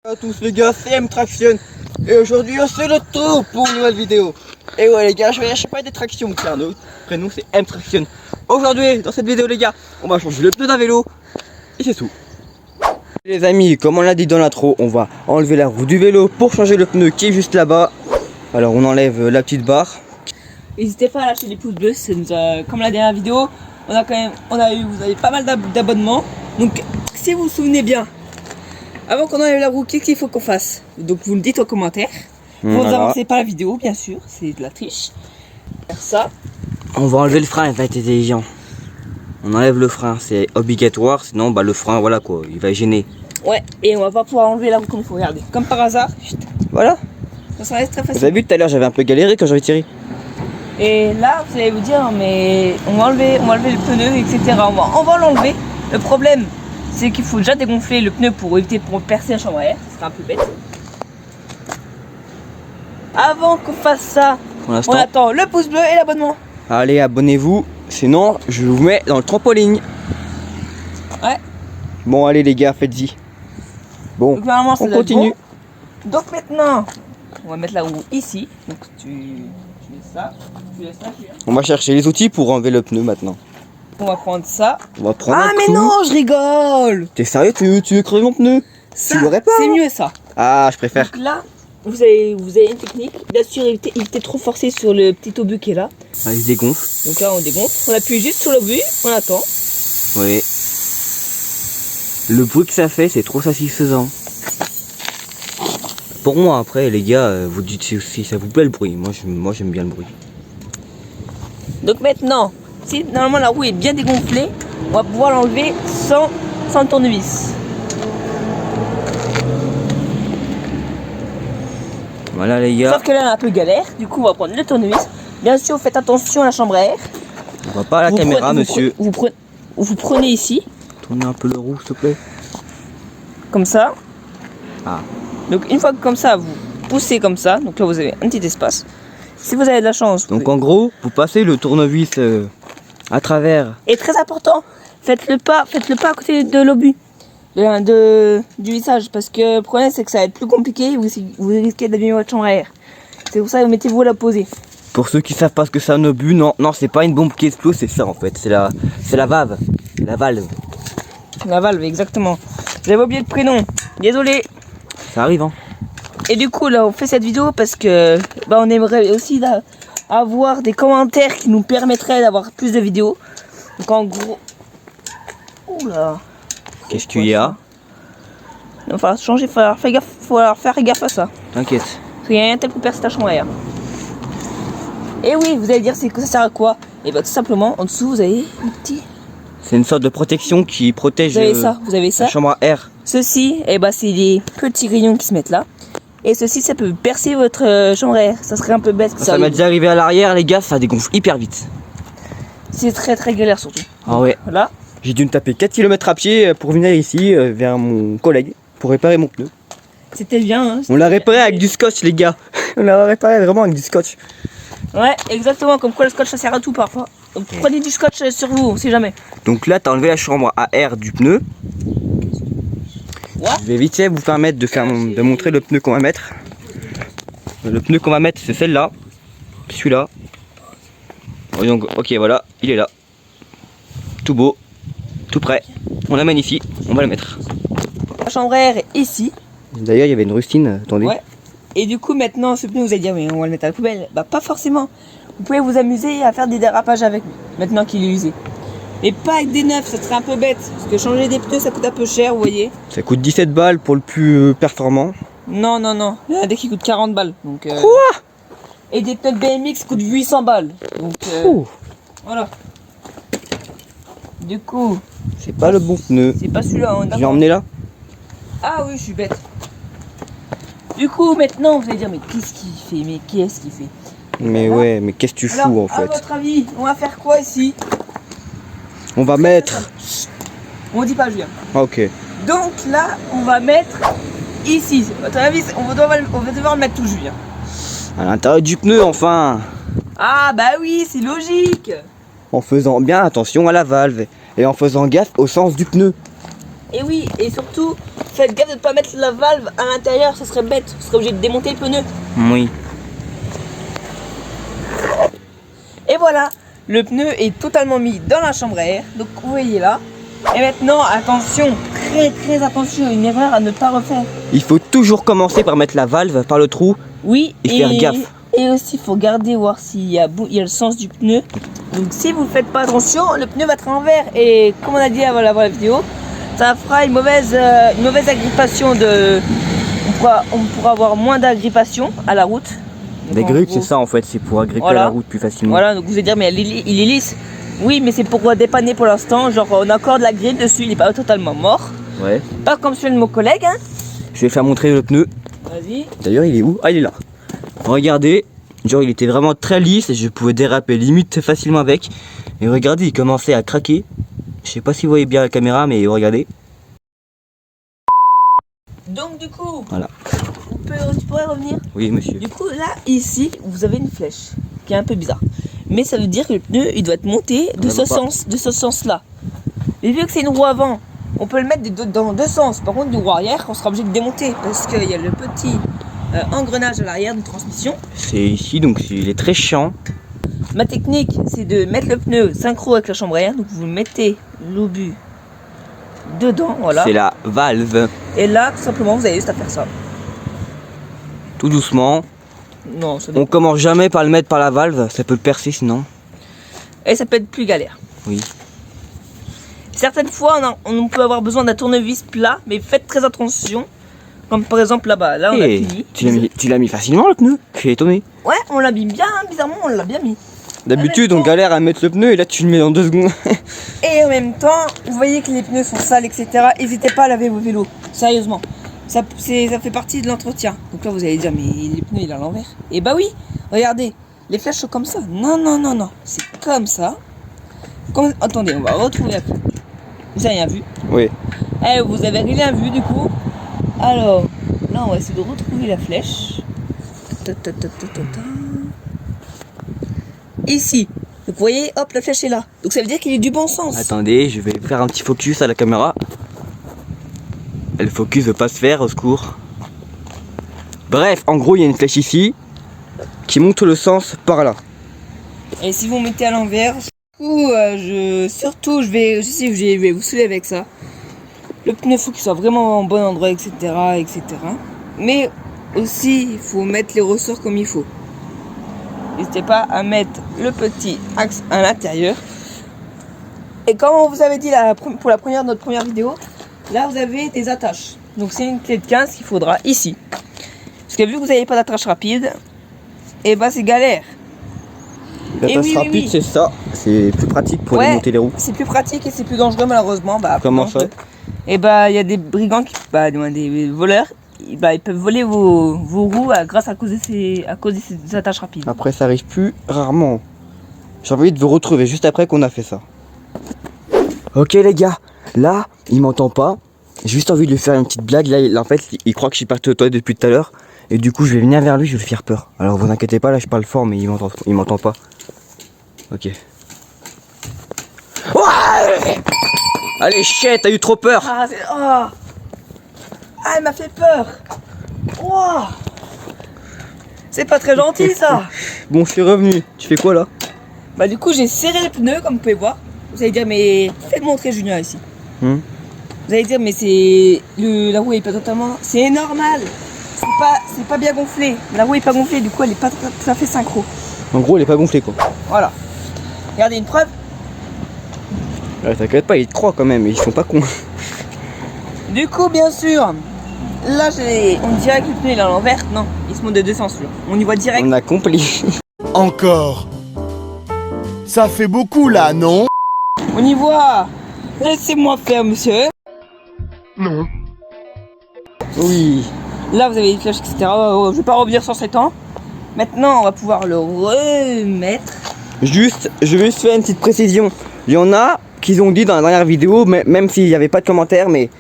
Salut à tous les gars, c'est M-Traction et aujourd'hui c'est le tour pour une nouvelle vidéo. Et ouais les gars, je vais lâcher pas des tractions car notre prénom c'est M-Traction. Aujourd'hui dans cette vidéo les gars, on va changer le pneu d'un vélo et c'est tout. Les amis, comme on l'a dit dans l'intro, on va enlever la roue du vélo pour changer le pneu qui est juste là-bas. Alors on enlève la petite barre. N'hésitez pas à lâcher des pouces bleus, comme la dernière vidéo, vous avez pas mal d'abonnements. Donc si vous vous souvenez bien, avant qu'on enlève la roue, qu'est-ce qu'il faut qu'on fasse? Donc vous me dites en commentaire. Vous n'avancez pas la vidéo, bien sûr, c'est de la triche. Faire ça. On va enlever le frein, il va être intelligent. On enlève le frein, c'est obligatoire, sinon bah, le frein, voilà quoi, il va gêner. Ouais, et on va pas pouvoir enlever la roue comme il faut, regarder. Comme par hasard, voilà. Ça reste très facile. Vous avez vu tout à l'heure, j'avais un peu galéré quand j'avais tiré. Et là, vous allez vous dire, mais on va enlever le pneu, etc. On va l'enlever. Le problème, c'est qu'il faut déjà dégonfler le pneu pour éviter pour percer la chambre à air. Ce serait un peu bête. Avant qu'on fasse ça, on attend le pouce bleu et l'abonnement. Allez, abonnez-vous, sinon je vous mets dans le trampoline. Ouais. Bon, allez les gars, faites-y. Bon, donc, normalement, on continue. Bon. Donc maintenant, on va mettre la roue ici. Donc tu mets ça, tu laisses ça. On va chercher les outils pour enlever le pneu maintenant. On va prendre ça. On va prendre ah mais non, je rigole. T'es sérieux, tu veux crever mon pneu? Ça, tu l'aurais pas. C'est mieux ça. Ah, je préfère. Donc là, vous avez une technique. Bien sûr, évitez trop forcer sur le petit obus qui est là. Ah, il se dégonfle. Donc là, on dégonfle. On appuie juste sur l'obus, on attend. Oui. Le bruit que ça fait, c'est trop satisfaisant. Pour moi, après, les gars, vous dites si ça vous plaît le bruit. Moi, j'aime bien le bruit. Donc maintenant, si normalement la roue est bien dégonflée, on va pouvoir l'enlever sans tournevis. Voilà les gars. Sauf que là, on a un peu galère. Du coup, on va prendre le tournevis. Bien sûr, faites attention à la chambre à air. On voit pas la caméra, monsieur. Vous prenez ici. Tournez un peu le roue, s'il te plaît. Comme ça. Ah. Donc une fois que comme ça, vous poussez comme ça. Donc là, vous avez un petit espace. Si vous avez de la chance. Donc en gros, vous passez le tournevis à travers. Et très important, faites-le pas à côté de l'obus, du lissage, parce que le problème c'est que ça va être plus compliqué. Vous risquez d'abîmer votre chambre à air. C'est pour ça que mettez-vous à la poser. Pour ceux qui savent pas ce que c'est un obus, non, c'est pas une bombe qui explose, c'est ça en fait, c'est la valve, la valve. La valve, exactement. J'avais oublié le prénom. Désolé. Ça arrive hein. Et du coup là on fait cette vidéo parce que on aimerait aussi avoir des commentaires qui nous permettraient d'avoir plus de vidéos. Donc en gros... Oula. Qu'est-ce qu'il y a? Il va falloir changer, il va falloir faire gaffe à ça. T'inquiète. Parce qu'il y a rien tel pour percer ta chambre à air. Et oui, vous allez dire c'est que ça sert à quoi? Et bah tout simplement en dessous vous avez un petit... C'est une sorte de protection qui protège vous avez ça. la chambre à air. Ceci, et bah c'est des petits grillons qui se mettent là. Et ceci, ça peut percer votre chambre à air. Ça serait un peu bête. Ça m'est déjà arrivé à l'arrière, les gars, ça dégonfle hyper vite. C'est très très galère surtout. Ah ouais. Voilà. J'ai dû me taper 4 km à pied pour venir ici vers mon collègue pour réparer mon pneu. C'était bien. Hein, on l'a réparé avec du scotch, les gars. On l'a réparé vraiment avec du scotch. Ouais, exactement. Comme quoi le scotch ça sert à tout parfois. Donc prenez du scotch sur vous, on sait jamais. Donc là, t'as enlevé la chambre à air du pneu. Ouais. Je vais vite fait vous permettre de montrer le pneu qu'on va mettre. Le pneu qu'on va mettre, c'est celle-là. Celui-là. Donc, ok, voilà, il est là. Tout beau, tout prêt. On l'amène ici, on va le mettre. La chambre à air est ici. D'ailleurs, il y avait une rustine, attendez. Ouais. Et du coup, maintenant, ce pneu, vous allez dire, oui, on va le mettre à la poubelle. Bah, pas forcément. Vous pouvez vous amuser à faire des dérapages avec lui, maintenant qu'il est usé. Mais pas avec des neufs, ça serait un peu bête. Parce que changer des pneus, ça coûte un peu cher, vous voyez. Ça coûte 17 balles pour le plus performant. Non. Il y en a des qui coûtent 40 balles. Donc, Quoi? Et des pneus BMX coûtent 800 balles. Donc, voilà. Du coup, c'est pas le bon pneu. c'est pas celui-là. Je l'ai emmené là. Ah oui, je suis bête. Du coup, maintenant, vous allez dire, mais qu'est-ce qu'il fait? Mais qu'est-ce qu'il fait? Mais voilà. Ouais, mais qu'est-ce que tu fous en fait? À votre avis, on va faire quoi ici? On va mettre... On dit pas, Julien. Ok. Donc là, on va mettre ici. À votre avis, on va devoir le mettre tout, Julien. À l'intérieur du pneu, enfin. Ah bah oui, c'est logique. En faisant bien attention à la valve et en faisant gaffe au sens du pneu. Et oui, et surtout, faites gaffe de ne pas mettre la valve à l'intérieur, ça serait bête, vous serez obligé de démonter le pneu. Oui. Et voilà, le pneu est totalement mis dans la chambre à air, donc vous voyez là. Et maintenant, attention, très attention, une erreur à ne pas refaire. Il faut toujours commencer par mettre la valve par le trou. Oui, et faire gaffe. Et aussi, il faut garder, voir s'il y a le sens du pneu. Donc si vous ne faites pas attention, le pneu va être à l'envers. Et comme on a dit avant la vidéo, ça fera une mauvaise agrippation de... On pourra avoir moins d'agrippation à la route. Des grippes, c'est ça en fait, c'est pour agripper la route plus facilement. Voilà, donc vous allez dire, mais il est lisse. Oui, mais c'est pour dépanner pour l'instant. Genre, on accorde la grille dessus, il n'est pas totalement mort. Ouais. Pas comme celui de mon collègue. Hein. Je vais faire montrer le pneu. Vas-y. D'ailleurs, il est où? Ah, il est là. Regardez, genre, il était vraiment très lisse et je pouvais déraper limite facilement avec. Et regardez, il commençait à craquer. Je sais pas si vous voyez bien la caméra, mais regardez. Donc, du coup, voilà. Tu pourrais revenir? Oui, monsieur. Du coup, là, ici, vous avez une flèche qui est un peu bizarre. Mais ça veut dire que le pneu, il doit être monté de ce sens-là. Mais vu que c'est une roue avant, on peut le mettre dans deux sens. Par contre, du roue arrière, on sera obligé de démonter parce qu'il y a le petit engrenage à l'arrière de transmission. C'est ici, donc il est très chiant. Ma technique, c'est de mettre le pneu synchro avec la chambre à air. Donc, vous mettez l'obus dedans, voilà. C'est la valve. Et là, tout simplement, vous avez juste à faire ça. Tout doucement. Non, ça on commence jamais par le mettre par la valve, ça peut le percer sinon. Et ça peut être plus galère. Oui. Certaines fois, on peut avoir besoin d'un tournevis plat, mais faites très attention. Comme par exemple là-bas, là on a fini. Tu l'as mis facilement le pneu? Je suis étonné. Ouais, on l'a mis bien, bizarrement on l'a bien mis. D'habitude on galère à mettre le pneu et là tu le mets dans 2 secondes. Et en même temps, vous voyez que les pneus sont sales, etc. N'hésitez pas à laver vos vélos, sérieusement. Ça fait partie de l'entretien. Donc là vous allez dire, mais les pneus il est à l'envers. Et bah oui, regardez, les flèches sont comme ça. Non, c'est comme ça. Attendez, on va retrouver la flèche. Vous avez rien vu? Oui. Eh, vous avez rien vu du coup. Alors, là on va essayer de retrouver la flèche. Ici. Donc vous voyez, hop, la flèche est là. Donc ça veut dire qu'il est du bon sens. Attendez, je vais faire un petit focus à la caméra. Et le focus veut pas se faire, au secours. Bref, en gros, il y a une flèche ici qui montre le sens par là. Et si vous mettez à l'envers, je vais vous saouler avec ça. Le pneu, faut qu'il soit vraiment en bon endroit, etc., etc. Mais aussi, il faut mettre les ressorts comme il faut. N'hésitez pas à mettre le petit axe à l'intérieur. Et comme on vous avait dit pour notre première vidéo, là vous avez des attaches. Donc c'est une clé de 15 qu'il faudra ici. Parce que vu que vous n'avez pas d'attache rapide, et bah c'est galère. L'attache rapide c'est ça, c'est plus pratique pour démonter les roues. C'est plus pratique et c'est plus dangereux malheureusement. Comment ça? Et bah il y a des brigands, des voleurs, ils peuvent voler vos roues à cause de ces attaches rapides. Après ça arrive plus rarement. J'ai envie de vous retrouver juste après qu'on a fait ça. Ok les gars, là il m'entend pas. J'ai juste envie de lui faire une petite blague. Là en fait il croit que je suis parti aux toilettes depuis tout à l'heure. Et du coup je vais venir vers lui, je vais lui faire peur. Alors vous inquiétez pas, là je parle fort mais il m'entend pas. Ok. Ouais, allez chut, t'as eu trop peur. Ah, elle m'a fait peur. Wow. C'est pas très gentil ça. Bon, je suis revenu. Tu fais quoi là? Bah du coup j'ai serré les pneus comme vous pouvez voir. Vous allez dire mais faites montrer Junior ici. Vous allez dire mais la roue est pas totalement. C'est normal. C'est pas bien gonflé. La roue est pas gonflée, du coup elle est pas tout à fait synchro. En gros elle est pas gonflée quoi. Voilà. Regardez une preuve. T'inquiète pas, ils te croient quand même, ils sont pas cons. Du coup bien sûr, là on dirait que le pneu est à l'envers. Non, il se monte de deux sens là. On y voit direct. On a compris. Encore. Ça fait beaucoup là, non? On y voit. Laissez-moi faire monsieur. Non. Oui. Là vous avez les flèches etc. Je vais pas revenir sur ces temps. Maintenant on va pouvoir le remettre. Je vais juste faire une petite précision. Il y en a qui ont dit dans la dernière vidéo, même s'il n'y avait pas de commentaires, mais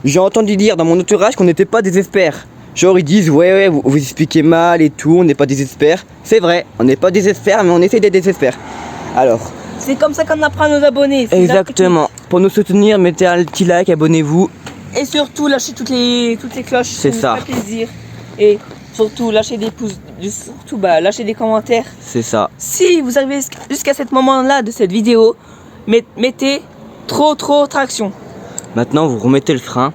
j'ai entendu dire dans mon entourage qu'on n'était pas des experts. Genre ils disent ouais vous expliquez mal et tout, on n'est pas des experts. C'est vrai, on n'est pas des experts mais on essaie d'être des experts. Alors. C'est comme ça qu'on apprend à nos abonnés. Exactement. Pour nous soutenir, mettez un petit like, abonnez-vous. Et surtout, lâchez toutes les cloches. C'est ça. Ça fait plaisir. Et surtout, lâchez des pouces. Surtout, lâchez des commentaires. C'est ça. Si vous arrivez jusqu'à ce moment-là de cette vidéo, mettez trop traction. Maintenant, vous remettez le frein.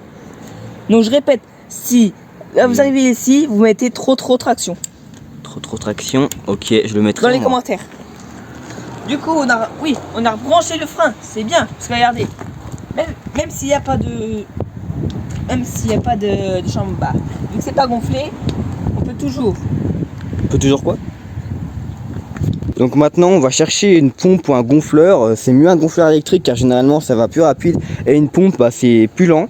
Donc, je répète, si là vous arrivez ici, vous mettez trop traction. Trop traction. Ok, je le mettrai. Dans les moi. commentaires. Du coup, on a rebranché le frein. C'est bien. Parce que regardez, même s'il n'y a pas de. Même s'il n'y a pas de chambre bas, vu que c'est pas gonflé, on peut toujours. On peut toujours quoi? Donc maintenant on va chercher une pompe ou un gonfleur. C'est mieux un gonfleur électrique car généralement ça va plus rapide. Et une pompe c'est plus lent.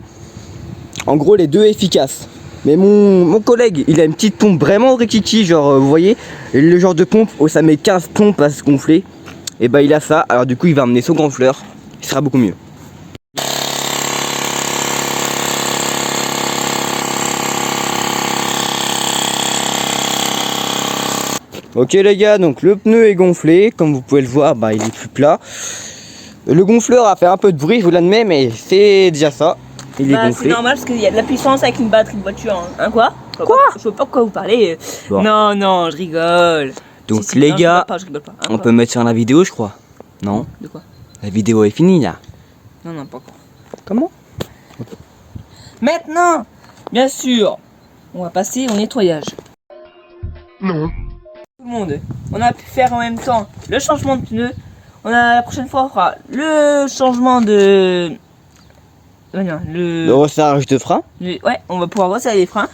En gros les deux efficaces. Mais mon collègue il a une petite pompe vraiment rikiki. Genre vous voyez le genre de pompe où ça met 15 pompes à se gonfler. Et il a ça. Alors du coup il va emmener son gonfleur. Il sera beaucoup mieux. Ok les gars, donc le pneu est gonflé, comme vous pouvez le voir, il est plus plat. Le gonfleur a fait un peu de bruit, je vous l'admets, mais c'est déjà ça. Il est gonflé. C'est normal parce qu'il y a de la puissance avec une batterie de voiture. Hein, quoi? Je sais pas de quoi vous parlez. Bon. Non, je rigole. Donc Si, les non, gars, je rigole pas. Hein, on quoi? peut mettre sur la vidéo je crois. Non? De quoi? La vidéo est finie là. Non, pas encore. Comment? Maintenant, bien sûr, on va passer au nettoyage. Non. Tout le monde, on a pu faire en même temps le changement de pneu. La prochaine fois, on fera le changement de. Le resserrage de frein. Ouais, on va pouvoir resserrer les freins.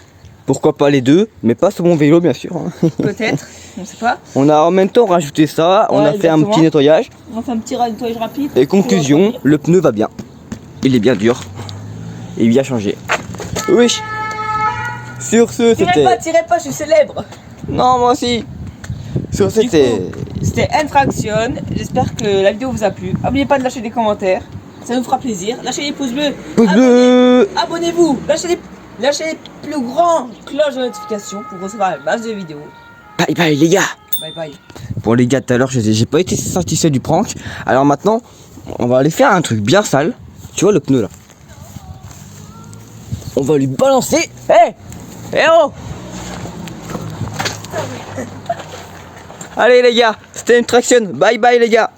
Pourquoi pas les deux, mais pas sur mon vélo bien sûr. Hein. Peut-être, on sait pas. On a en même temps rajouté ça, on Ouais, a fait un exactement. petit nettoyage. On fait un petit nettoyage rapide. Et conclusion, le pneu va bien. Il est bien dur. Et bien changé. Oui. Sur ce, c'était... Tirez pas, je suis célèbre. Non, moi aussi. Sur ce, c'était... C'était Infraction. J'espère que la vidéo vous a plu. N'oubliez pas de lâcher des commentaires. Ça nous fera plaisir. Lâchez les pouces bleus. Pouce bleu. Abonnez-vous. Lâchez les plus grands cloches de notification pour recevoir la base de vidéos. Bye bye les gars. Bye bye. Bon les gars, tout à l'heure j'ai pas été satisfait du prank. Alors maintenant, on va aller faire un truc bien sale. Tu vois le pneu là? On va lui balancer. Hé oh. Allez les gars, c'était une traction. Bye bye les gars.